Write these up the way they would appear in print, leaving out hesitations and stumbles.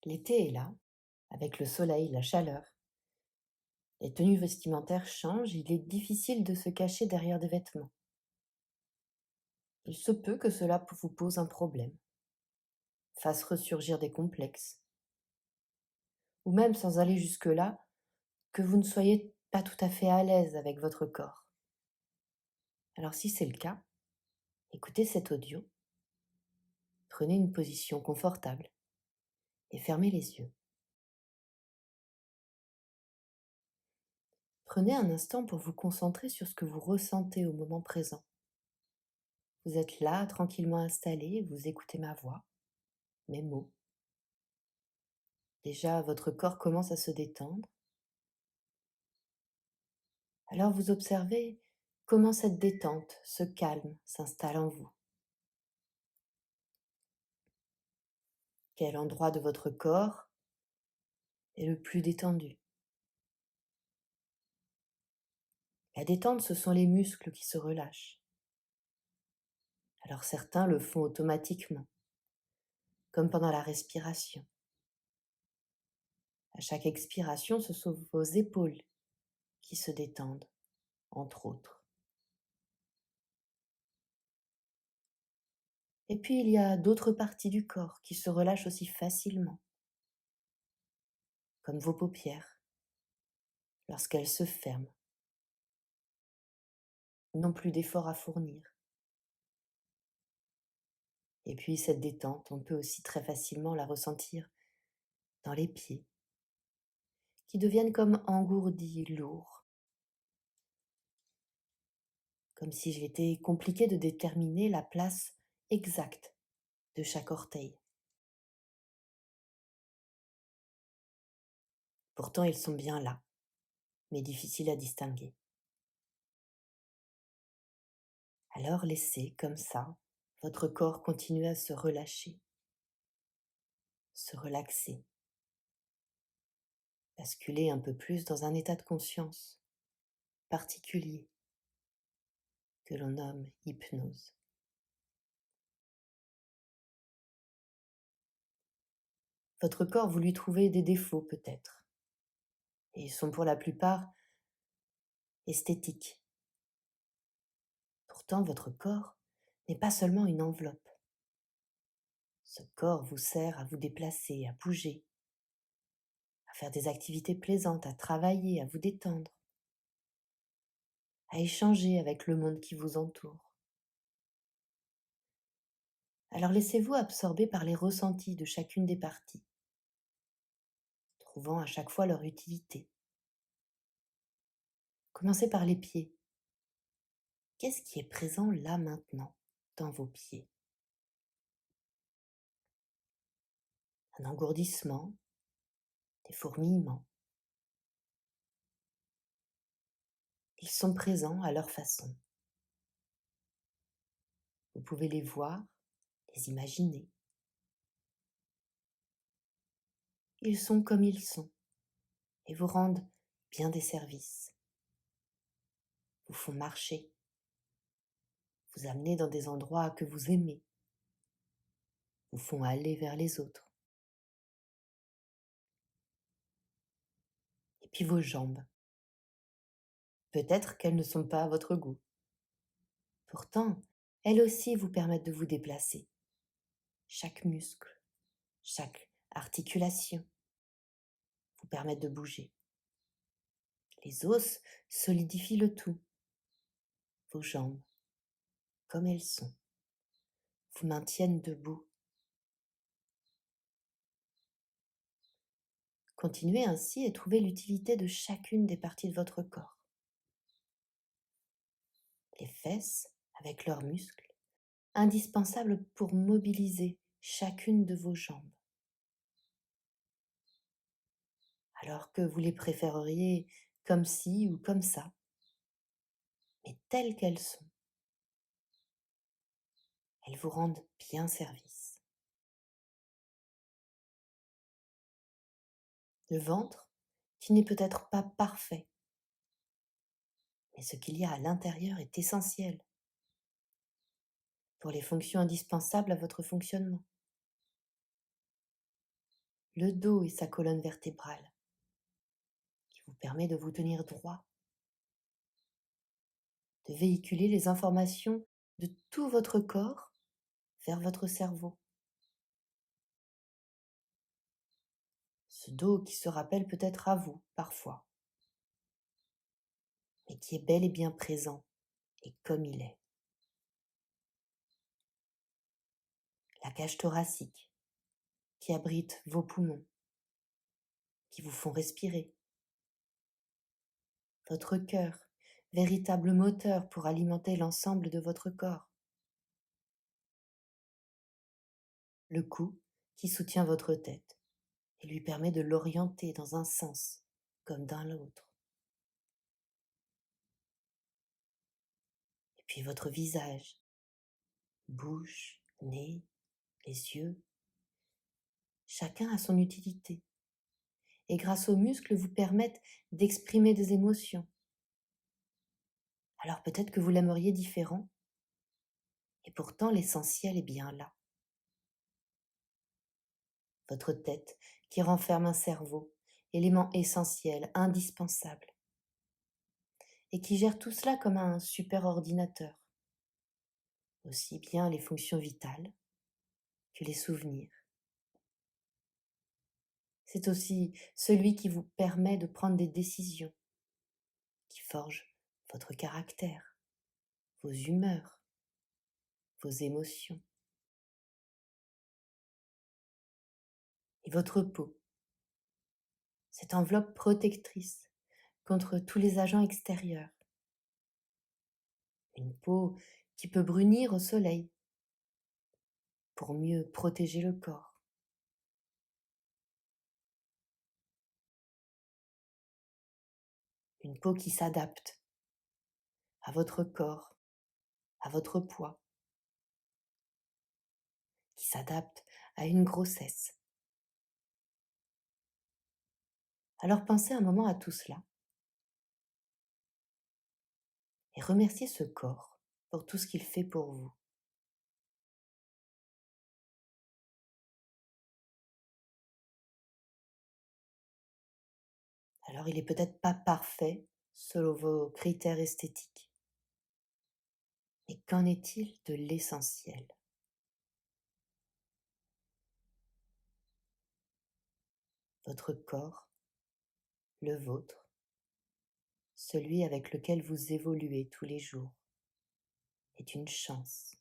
L'été est là, avec le soleil, la chaleur. Les tenues vestimentaires changent, il est difficile de se cacher derrière des vêtements. Il se peut que cela vous pose un problème, fasse ressurgir des complexes, ou même sans aller jusque-là, que vous ne soyez pas tout à fait à l'aise avec votre corps. Alors si c'est le cas, écoutez cet audio, prenez une position confortable et fermez les yeux. Prenez un instant pour vous concentrer sur ce que vous ressentez au moment présent. Vous êtes là, tranquillement installé, vous écoutez ma voix, mes mots. Déjà, votre corps commence à se détendre. Alors vous observez comment cette détente, ce calme s'installe en vous. Quel endroit de votre corps est le plus détendu? La détente, ce sont les muscles qui se relâchent. Alors certains le font automatiquement, comme pendant la respiration. À chaque expiration, ce sont vos épaules qui se détendent, entre autres. Et puis il y a d'autres parties du corps qui se relâchent aussi facilement, comme vos paupières, lorsqu'elles se ferment, non plus d'efforts à fournir. Et puis cette détente, on peut aussi très facilement la ressentir dans les pieds, qui deviennent comme engourdis, lourds, comme s'il était compliqué de déterminer la place exacte de chaque orteil. Pourtant, ils sont bien là, mais difficiles à distinguer. Alors laissez comme ça votre corps continuer à se relâcher, se relaxer, basculer un peu plus dans un état de conscience particulier que l'on nomme hypnose. Votre corps, vous lui trouvez des défauts peut-être, et ils sont pour la plupart esthétiques. Pourtant, votre corps n'est pas seulement une enveloppe. Ce corps vous sert à vous déplacer, à bouger, à faire des activités plaisantes, à travailler, à vous détendre, à échanger avec le monde qui vous entoure. Alors laissez-vous absorber par les ressentis de chacune des parties, trouvant à chaque fois leur utilité. Commencez par les pieds. Qu'est-ce qui est présent là maintenant dans vos pieds? Un engourdissement, des fourmillements. Ils sont présents à leur façon. Vous pouvez les voir, les imaginer. Ils sont comme ils sont et vous rendent bien des services. Vous font marcher, vous amener dans des endroits que vous aimez, vous font aller vers les autres. Et puis vos jambes. Peut-être qu'elles ne sont pas à votre goût. Pourtant, elles aussi vous permettent de vous déplacer. Chaque muscle, chaque articulation vous permettent de bouger. Les os solidifient le tout. Vos jambes, comme elles sont, vous maintiennent debout. Continuez ainsi et trouvez l'utilité de chacune des parties de votre corps. Les fesses, avec leurs muscles, indispensables pour mobiliser chacune de vos jambes. Alors que vous les préféreriez comme ci ou comme ça, mais telles qu'elles sont. Elles vous rendent bien service. Le ventre, qui n'est peut-être pas parfait, mais ce qu'il y a à l'intérieur est essentiel pour les fonctions indispensables à votre fonctionnement. le dos et sa colonne vertébrale, qui vous permet de vous tenir droit, de véhiculer les informations de tout votre corps vers votre cerveau. Ce dos qui se rappelle peut-être à vous parfois, mais qui est bel et bien présent et comme il est. La cage thoracique qui abrite vos poumons, qui vous font respirer. Votre cœur, véritable moteur pour alimenter l'ensemble de votre corps. Le cou qui soutient votre tête et lui permet de l'orienter dans un sens comme dans l'autre. Et puis votre visage, bouche, nez, les yeux, chacun a son utilité. Et grâce aux muscles vous permettent d'exprimer des émotions. Alors peut-être que vous l'aimeriez différent, et pourtant l'essentiel est bien là. Votre tête qui renferme un cerveau, élément essentiel, indispensable, et qui gère tout cela comme un super ordinateur, aussi bien les fonctions vitales que les souvenirs. C'est aussi celui qui vous permet de prendre des décisions, qui forge votre caractère, vos humeurs, vos émotions. Et votre peau, cette enveloppe protectrice contre tous les agents extérieurs. Une peau qui peut brunir au soleil pour mieux protéger le corps. Une peau qui s'adapte à votre corps, à votre poids, qui s'adapte à une grossesse. Alors pensez un moment à tout cela et remerciez ce corps pour tout ce qu'il fait pour vous. Alors il est peut-être pas parfait selon vos critères esthétiques. Mais qu'en est-il de l'essentiel? Votre corps, le vôtre, celui avec lequel vous évoluez tous les jours, est une chance,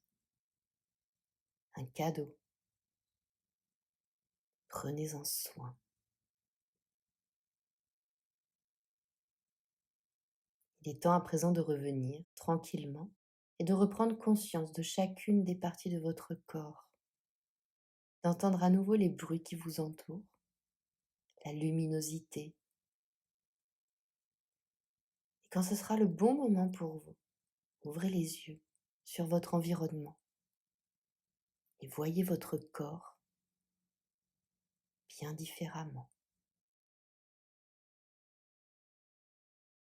un cadeau. Prenez-en soin. Il est temps à présent de revenir tranquillement et de reprendre conscience de chacune des parties de votre corps, d'entendre à nouveau les bruits qui vous entourent, la luminosité. Et quand ce sera le bon moment pour vous, ouvrez les yeux sur votre environnement et voyez votre corps bien différemment.